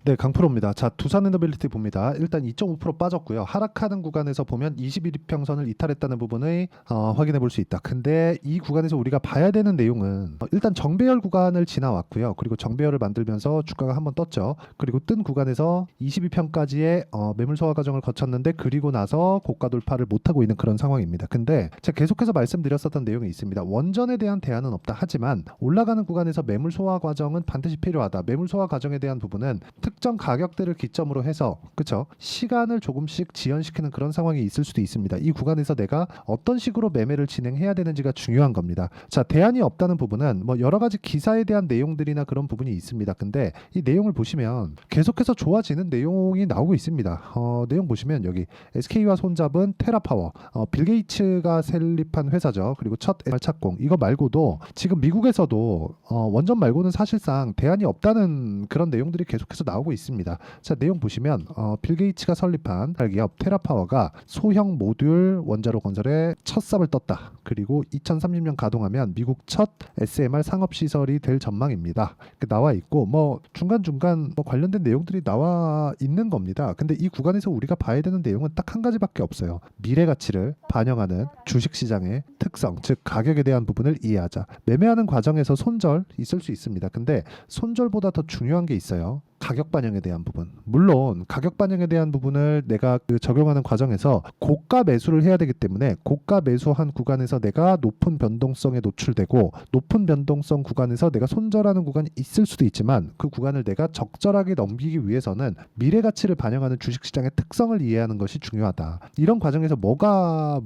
네, 강프로입니다. 자, 두산 에너빌리티 봅니다. 일단 2.5% 빠졌고요. 하락하는 구간에서 보면 21이평선을 이탈했다는 부분을 확인해 볼 수 있다. 근데 이 구간에서 우리가 봐야 되는 내용은 일단 정배열 구간을 지나왔고요. 그리고 정배열을 만들면서 주가가 한번 떴죠. 그리고 뜬 구간에서 22평까지의 매물 소화 과정을 거쳤는데 그리고 나서 고가 돌파를 못하고 있는 그런 상황입니다. 근데 제가 계속해서 말씀드렸었던 내용이 있습니다. 원전에 대한 대안은 없다. 하지만 올라가는 구간에서 매물 소화 과정은 반드시 필요하다. 매물 소화 과정에 대한 부분은 특정 가격대를 기점으로 해서 그쵸 시간을 조금씩 지연시키는 그런 상황이 있을 수도 있습니다. 이 구간에서 내가 어떤 식으로 매매를 진행해야 되는지가 중요한 겁니다. 자, 대안이 없다는 부분은 뭐 여러 가지 기사에 대한 내용들이나 그런 부분이 있습니다. 근데 이 내용을 보시면 계속해서 좋아지는 내용이 나오고 있습니다. 내용 보시면 여기 SK와 손잡은 테라파워, 빌 게이츠가 설립한 회사죠. 그리고 첫 SMR 착공 이거 말고도 지금 미국에서도 원전 말고는 사실상 대안이 없다는 그런 내용들이 계속해서 나오고 있습니다. 자, 내용 보시면 빌 게이츠가 설립한 기업 테라파워가 소형 모듈 원자로 건설에 첫 삽을 떴다. 그리고 2030년 가동하면 미국 첫 SMR 상업 시설이 될 전망입니다. 나와 있고 뭐 중간중간 뭐 관련된 내용들이 나와 있는 겁니다. 근데 이 구간에서 우리가 봐야 되는 내용은 딱 한 가지밖에 없어요. 미래 가치를 반영하는 주식 시장의 특성, 즉 가격에 대한 부분을 이해하자. 매매하는 과정에서 손절 있을 수 있습니다. 근데 손절보다 더 중요한 게 있어요. 가격 반영에 대한 부분. 물론 가격 반영에 대한 부분을 내가 적용하는 과정에서 고가 매수를 해야 되기 때문에 고가 매수한 구간에서 내가 높은 변동성에 노출되고 높은 변동성 구간에서 내가 손절하는 구간이 있을 수도 있지만 그 구간을 내가 적절하게 넘기기 위해서는 미래 가치를 반영하는 주식시장의 특성을 이해하는 것이 중요하다. 이런 과정에서 뭐가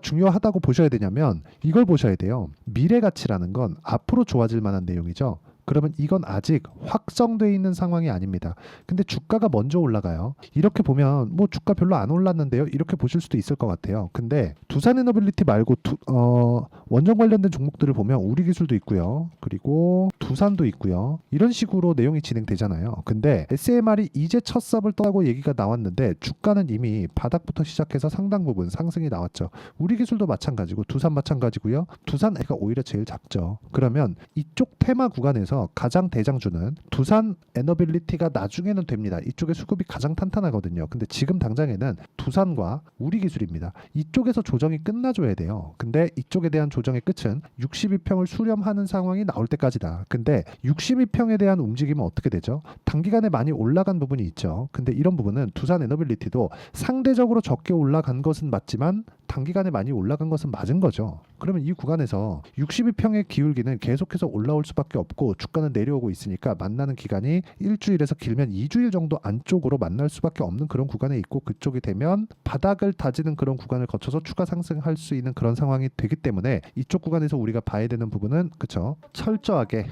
중요하다고 보셔야 되냐면 이걸 보셔야 돼요. 미래 가치라는 건 앞으로 좋아질 만한 내용이죠. 그러면 이건 아직 확정돼 있는 상황이 아닙니다. 근데 주가가 먼저 올라가요. 이렇게 보면 뭐 주가 별로 안 올랐는데요. 이렇게 보실 수도 있을 것 같아요. 근데 두산에너빌리티 말고 원전 관련된 종목들을 보면 우리기술도 있고요. 그리고 두산도 있고요. 이런 식으로 내용이 진행되잖아요. 근데 SMR이 이제 첫 삽을 떠고 얘기가 나왔는데 주가는 이미 바닥부터 시작해서 상당 부분 상승이 나왔죠. 우리기술도 마찬가지고 두산 마찬가지고요. 두산가 오히려 제일 작죠. 그러면 이쪽 테마 구간에서 가장 대장주는 두산 에너빌리티가 나중에는 됩니다. 이쪽의 수급이 가장 탄탄하거든요. 근데 지금 당장에는 두산과 우리기술입니다. 이쪽에서 조정이 끝나줘야 돼요. 근데 이쪽에 대한 조정의 끝은 62평을 수렴하는 상황이 나올 때까지다. 근데 62평에 대한 움직임은 어떻게 되죠? 단기간에 많이 올라간 부분이 있죠. 근데 이런 부분은 두산 에너빌리티도 상대적으로 적게 올라간 것은 맞지만 단기간에 많이 올라간 것은 맞은 거죠. 그러면 이 구간에서 62평의 기울기는 계속해서 올라올 수밖에 없고 주가는 내려오고 있으니까 만나는 기간이 일주일에서 길면 2주일 정도 안쪽으로 만날 수밖에 없는 그런 구간에 있고 그쪽이 되면 바닥을 다지는 그런 구간을 거쳐서 추가 상승할 수 있는 그런 상황이 되기 때문에 이쪽 구간에서 우리가 봐야 되는 부분은 그쵸 철저하게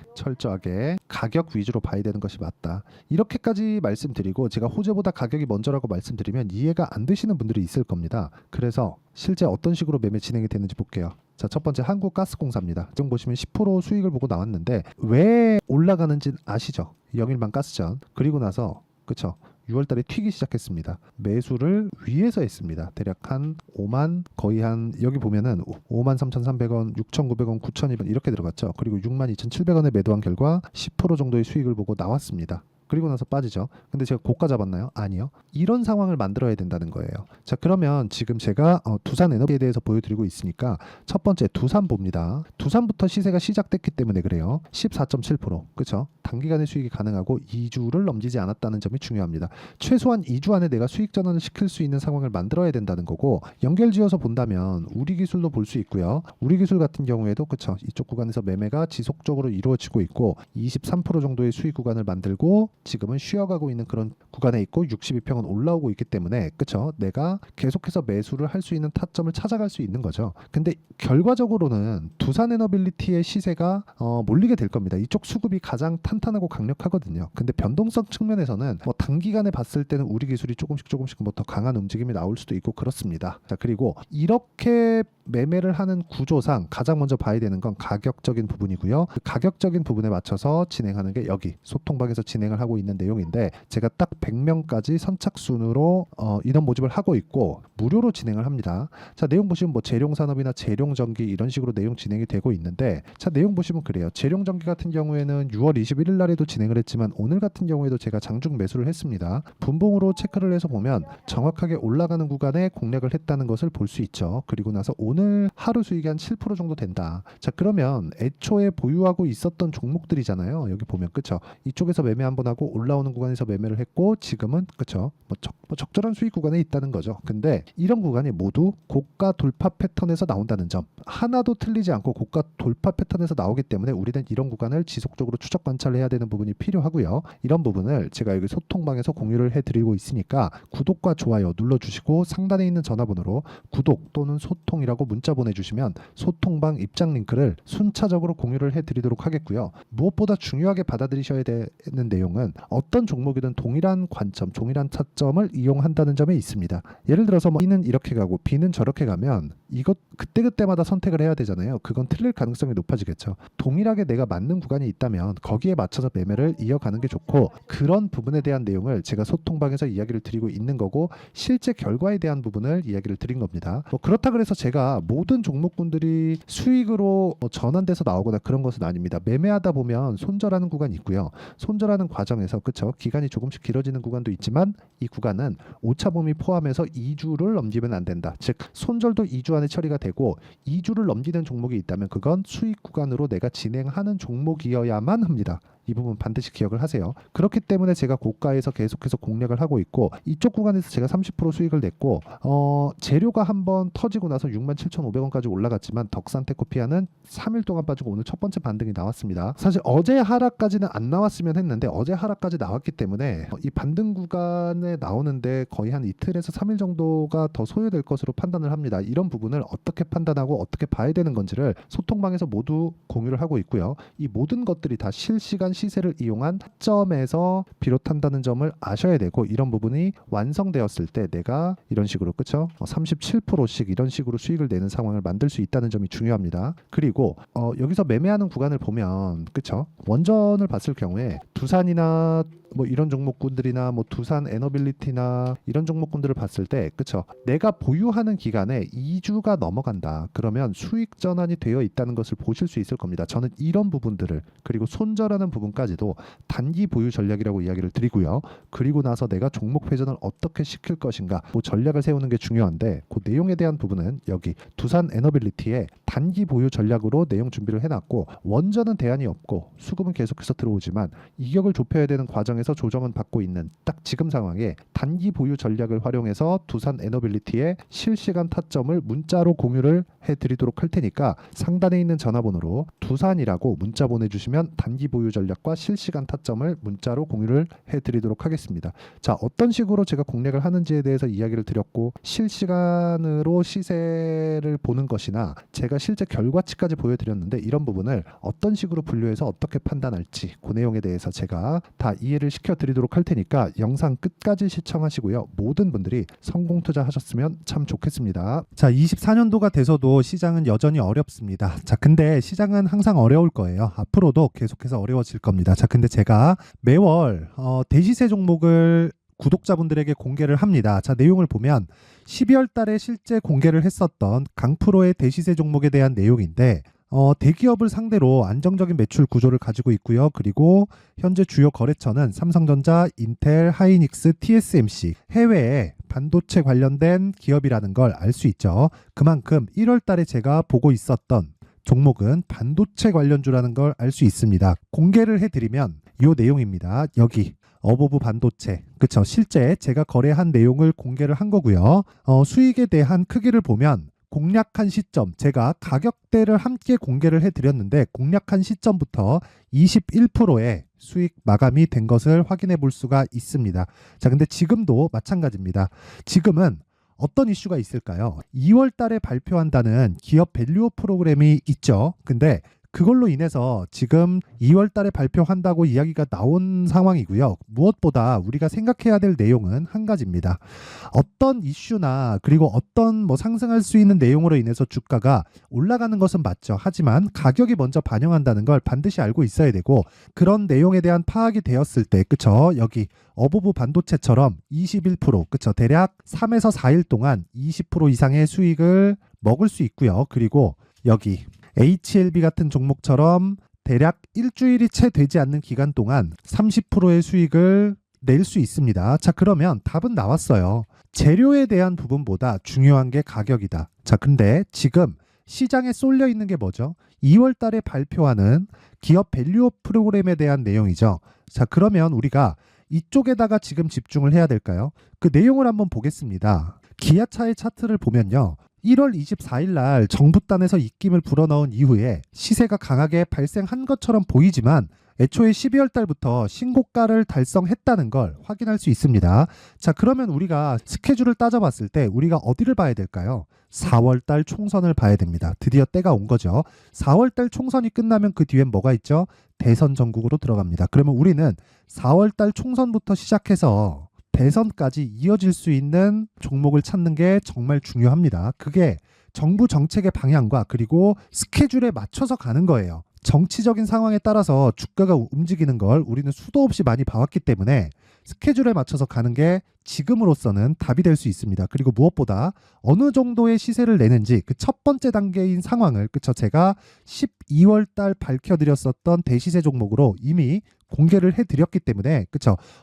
가격 위주로 봐야 되는 것이 맞다. 이렇게까지 말씀드리고 제가 호재보다 가격이 먼저라고 말씀드리면 이해가 안 되시는 분들이 있을 겁니다. 그래서 실제 어떤 식으로 매매 진행이 되는지 볼게요. 자, 첫 번째 한국가스공사입니다. 지금 보시면 10% 수익을 보고 나왔는데 왜 올라가는지는 아시죠? 영일만 가스전. 그리고 나서 그쵸? 6월달에 튀기 시작했습니다. 매수를 위에서 했습니다. 대략 한 5만 거의 한 여기 보면은 53,300원, 6,900원, 9,200원 이렇게 들어갔죠. 그리고 62,700원에 매도한 결과 10% 정도의 수익을 보고 나왔습니다. 그리고 나서 빠지죠. 근데 제가 고가 잡았나요? 아니요. 이런 상황을 만들어야 된다는 거예요. 자, 그러면 지금 제가 두산 에너지에 대해서 보여드리고 있으니까 첫 번째 두산 봅니다. 두산부터 시세가 시작됐기 때문에 그래요. 14.7%. 그렇죠? 단기간에 수익이 가능하고 2주를 넘기지 않았다는 점이 중요합니다. 최소한 2주 안에 내가 수익 전환을 시킬 수 있는 상황을 만들어야 된다는 거고 연결지어서 본다면 우리기술도 볼 수 있고요. 우리기술 같은 경우에도 그렇죠. 이쪽 구간에서 매매가 지속적으로 이루어지고 있고 23% 정도의 수익 구간을 만들고 지금은 쉬어가고 있는 그런 구간에 있고 62평은 올라오고 있기 때문에 그쵸 내가 계속해서 매수를 할 수 있는 타점을 찾아갈 수 있는 거죠. 근데 결과적으로는 두산에너빌리티의 시세가 몰리게 될 겁니다. 이쪽 수급이 가장 탄탄하고 강력하거든요. 근데 변동성 측면에서는 뭐 단기간에 봤을 때는 우리 기술이 조금씩 뭐 더 강한 움직임이 나올 수도 있고 그렇습니다. 자, 그리고 이렇게 매매를 하는 구조상 가장 먼저 봐야 되는 건 가격적인 부분이고요. 그 가격적인 부분에 맞춰서 진행하는 게 여기 소통방에서 진행을 하고 있는 내용인데 제가 딱 100명까지 선착순으로 인원 모집을 하고 있고 무료로 진행을 합니다. 자, 내용 보시면 뭐 재룡산업이나 재룡전기 이런 식으로 내용 진행이 되고 있는데 자, 내용 보시면 그래요. 재룡전기 같은 경우에는 6월 21일 11일 날에도 진행을 했지만 오늘 같은 경우에도 제가 장중 매수를 했습니다. 분봉으로 체크를 해서 보면 정확하게 올라가는 구간에 공략을 했다는 것을 볼 수 있죠. 그리고 나서 오늘 하루 수익이 한 7% 정도 된다. 자, 그러면 애초에 보유하고 있었던 종목들이잖아요. 여기 보면 그쵸? 이쪽에서 매매 한번 하고 올라오는 구간에서 매매를 했고 지금은 그쵸? 적절한 수익 구간에 있다는 거죠. 근데 이런 구간이 모두 고가 돌파 패턴에서 나온다는 점 하나도 틀리지 않고 고가 돌파 패턴에서 나오기 때문에 우리는 이런 구간을 지속적으로 추적 관찰해야 되는 부분이 필요하고요. 이런 부분을 제가 여기 소통방에서 공유를 해드리고 있으니까 구독과 좋아요 눌러주시고 상단에 있는 전화번호로 구독 또는 소통이라고 문자 보내주시면 소통방 입장 링크를 순차적으로 공유를 해드리도록 하겠고요. 무엇보다 중요하게 받아들이셔야 되는 내용은 어떤 종목이든 동일한 관점, 동일한 차점을 이용한다는 점에 있습니다. 예를 들어서 뭐 A는 이렇게 가고 B는 저렇게 가면 이것 그때그때마다 선택을 해야 되잖아요. 그건 틀릴 가능성이 높아지겠죠. 동일하게 내가 맞는 구간이 있다면 거기에 맞춰서 매매를 이어가는 게 좋고 그런 부분에 대한 내용을 제가 소통방에서 이야기를 드리고 있는 거고 실제 결과에 대한 부분을 이야기를 드린 겁니다. 그렇다 그래서 제가 모든 종목군들이 수익으로 전환돼서 나오거나 그런 것은 아닙니다. 매매하다 보면 손절하는 구간이 있고요. 손절하는 과정에서 그쵸? 기간이 조금씩 길어지는 구간도 있지만 이 구간은 오차범위 포함해서 2주를 넘기면 안 된다. 즉 손절도 2주 안에 처리가 되고 2주를 넘기는 종목이 있다면 그건 수익 구간으로 내가 진행하는 종목이어야만 합니다. 이 부분 반드시 기억을 하세요. 그렇기 때문에 제가 고가에서 계속해서 공략을 하고 있고 이쪽 구간에서 제가 30% 수익을 냈고 재료가 한번 터지고 나서 67,500원까지 올라갔지만 덕산테크피아는 3일 동안 빠지고 오늘 첫 번째 반등이 나왔습니다. 사실 어제 하락까지는 안 나왔으면 했는데 어제 하락까지 나왔기 때문에 이 반등 구간에 나오는데 거의 한 이틀에서 3일 정도가 더 소요될 것으로 판단을 합니다. 이런 부분을 어떻게 판단하고 어떻게 봐야 되는 건지를 소통방에서 모두 공유를 하고 있고요. 이 모든 것들이 다 실시간 시세를 이용한 타점에서 비롯한다는 점을 아셔야 되고 이런 부분이 완성되었을 때 내가 이런 식으로 그쵸? 37%씩 이런 식으로 수익을 내는 상황을 만들 수 있다는 점이 중요합니다. 그리고 여기서 매매하는 구간을 보면 그쵸? 원전을 봤을 경우에 두산이나 뭐 이런 종목군들이나 뭐 두산 에너빌리티나 이런 종목군들을 봤을 때 그쵸? 내가 보유하는 기간에 2주가 넘어간다. 그러면 수익 전환이 되어 있다는 것을 보실 수 있을 겁니다. 저는 이런 부분들을 그리고 손절하는 부분까지도 단기 보유 전략이라고 이야기를 드리고요. 그리고 나서 내가 종목 회전을 어떻게 시킬 것인가 그 전략을 세우는 게 중요한데 그 내용에 대한 부분은 여기 두산 에너빌리티의 단기 보유 전략으로 내용 준비를 해놨고 원전은 대안이 없고 수급은 계속해서 들어오지만 이격을 좁혀야 되는 과정에서 조정은 받고 있는 딱 지금 상황에 단기 보유 전략을 활용해서 두산 에너빌리티의 실시간 타점을 문자로 공유를 해드리도록 할 테니까 상단에 있는 전화번호로 두산이라고 문자 보내주시면 단기 보유 전략과 실시간 타점을 문자로 공유를 해드리도록 하겠습니다. 자, 어떤 식으로 제가 공략을 하는지에 대해서 이야기를 드렸고 실시간으로 시세를 보는 것이나 제가 실제 결과치까지 보여드렸는데 이런 부분을 어떤 식으로 분류해서 어떻게 판단할지 그 내용에 대해서 제가 다 이해를 시켜드리도록 할 테니까 영상 끝까지 시청하시고요. 모든 분들이 성공 투자하셨으면 참 좋겠습니다. 자, 24년도가 돼서도 시장은 여전히 어렵습니다. 자, 근데 시장은 항상 어려울 거예요. 앞으로도 계속해서 어려워질 겁니다. 자, 근데 제가 매월 대시세 종목을 구독자분들에게 공개를 합니다. 자, 내용을 보면 12월 달에 실제 공개를 했었던 강프로의 대시세 종목에 대한 내용인데 대기업을 상대로 안정적인 매출 구조를 가지고 있고요. 그리고 현재 주요 거래처는 삼성전자, 인텔, 하이닉스, TSMC, 해외에 반도체 관련된 기업이라는 걸 알 수 있죠. 그만큼 1월 달에 제가 보고 있었던 종목은 반도체 관련주라는 걸 알 수 있습니다. 공개를 해드리면 이 내용입니다. 여기 어보브 반도체, 그쵸? 실제 제가 거래한 내용을 공개를 한 거고요. 수익에 대한 크기를 보면 공략한 시점, 제가 가격대를 함께 공개를 해드렸는데 공략한 시점부터 21%의 수익 마감이 된 것을 확인해 볼 수가 있습니다. 자, 근데 지금도 마찬가지입니다. 지금은 어떤 이슈가 있을까요? 2월 달에 발표한다는 기업 밸류업 프로그램이 있죠. 근데 그걸로 인해서 지금 2월 달에 발표한다고 이야기가 나온 상황이고요. 무엇보다 우리가 생각해야 될 내용은 한 가지입니다. 어떤 이슈나 그리고 어떤 상승할 수 있는 내용으로 인해서 주가가 올라가는 것은 맞죠. 하지만 가격이 먼저 반영한다는 걸 반드시 알고 있어야 되고 그런 내용에 대한 파악이 되었을 때 그쵸? 여기 어보브 반도체처럼 21% 그쵸? 대략 3에서 4일 동안 20% 이상의 수익을 먹을 수 있고요. 그리고 여기 HLB 같은 종목처럼 대략 일주일이 채 되지 않는 기간 동안 30%의 수익을 낼 수 있습니다. 자, 그러면 답은 나왔어요. 재료에 대한 부분보다 중요한 게 가격이다. 자, 근데 지금 시장에 쏠려 있는 게 뭐죠? 2월 달에 발표하는 기업 밸류업 프로그램에 대한 내용이죠. 자, 그러면 우리가 이쪽에다가 지금 집중을 해야 될까요? 그 내용을 한번 보겠습니다. 기아차의 차트를 보면요. 1월 24일 날 정부단에서 입김을 불어넣은 이후에 시세가 강하게 발생한 것처럼 보이지만 애초에 12월 달부터 신고가를 달성했다는 걸 확인할 수 있습니다. 자, 그러면 우리가 스케줄을 따져봤을 때 우리가 어디를 봐야 될까요? 4월 달 총선을 봐야 됩니다. 드디어 때가 온 거죠. 4월 달 총선이 끝나면 그 뒤엔 뭐가 있죠? 대선 전국으로 들어갑니다. 그러면 우리는 4월 달 총선부터 시작해서 대선까지 이어질 수 있는 종목을 찾는 게 정말 중요합니다. 그게 정부 정책의 방향과 그리고 스케줄에 맞춰서 가는 거예요. 정치적인 상황에 따라서 주가가 움직이는 걸 우리는 수도 없이 많이 봐왔기 때문에 스케줄에 맞춰서 가는 게 지금으로서는 답이 될 수 있습니다. 그리고 무엇보다 어느 정도의 시세를 내는지 그 첫 번째 단계인 상황을 제가 12월 달 밝혀드렸었던 대시세 종목으로 이미 공개를 해드렸기 때문에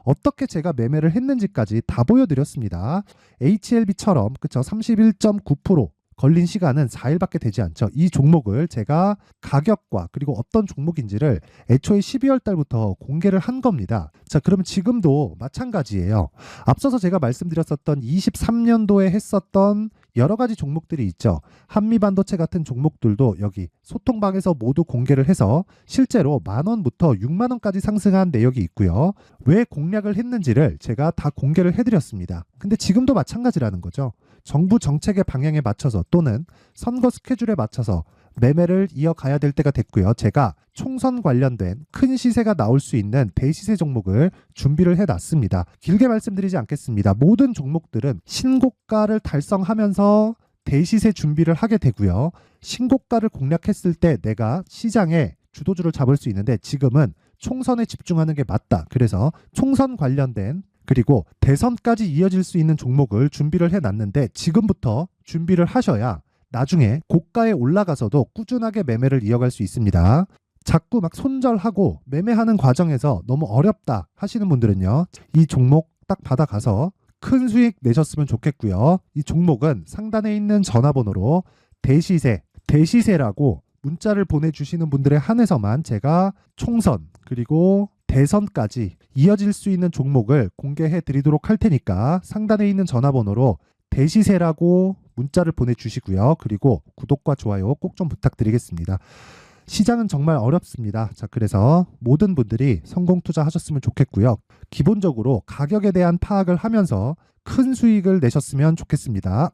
어떻게 제가 매매를 했는지까지 다 보여드렸습니다. HLB처럼 31.9% 걸린 시간은 4일밖에 되지 않죠. 이 종목을 제가 가격과 그리고 어떤 종목인지를 애초에 12월 달부터 공개를 한 겁니다. 자, 그러면 지금도 마찬가지예요. 앞서서 제가 말씀드렸었던 23년도에 했었던 여러 가지 종목들이 있죠. 한미반도체 같은 종목들도 여기 소통방에서 모두 공개를 해서 실제로 10,000원부터 60,000원까지 상승한 내역이 있고요. 왜 공략을 했는지를 제가 다 공개를 해드렸습니다. 근데 지금도 마찬가지라는 거죠. 정부 정책의 방향에 맞춰서 또는 선거 스케줄에 맞춰서 매매를 이어가야 될 때가 됐고요. 제가 총선 관련된 큰 시세가 나올 수 있는 대시세 종목을 준비를 해놨습니다. 길게 말씀드리지 않겠습니다. 모든 종목들은 신고가를 달성하면서 대시세 준비를 하게 되고요. 신고가를 공략했을 때 내가 시장에 주도주를 잡을 수 있는데 지금은 총선에 집중하는 게 맞다. 그래서 총선 관련된 그리고 대선까지 이어질 수 있는 종목을 준비를 해놨는데 지금부터 준비를 하셔야 나중에 고가에 올라가서도 꾸준하게 매매를 이어갈 수 있습니다. 자꾸 막 손절하고 매매하는 과정에서 너무 어렵다 하시는 분들은요. 이 종목 딱 받아가서 큰 수익 내셨으면 좋겠고요. 이 종목은 상단에 있는 전화번호로 대시세라고 문자를 보내주시는 분들에 한해서만 제가 총선 그리고 대선까지 이어질 수 있는 종목을 공개해 드리도록 할 테니까 상단에 있는 전화번호로 대시세라고 문자를 보내주시고요. 그리고 구독과 좋아요 꼭 좀 부탁드리겠습니다. 시장은 정말 어렵습니다. 자, 그래서 모든 분들이 성공 투자하셨으면 좋겠고요. 기본적으로 가격에 대한 파악을 하면서 큰 수익을 내셨으면 좋겠습니다.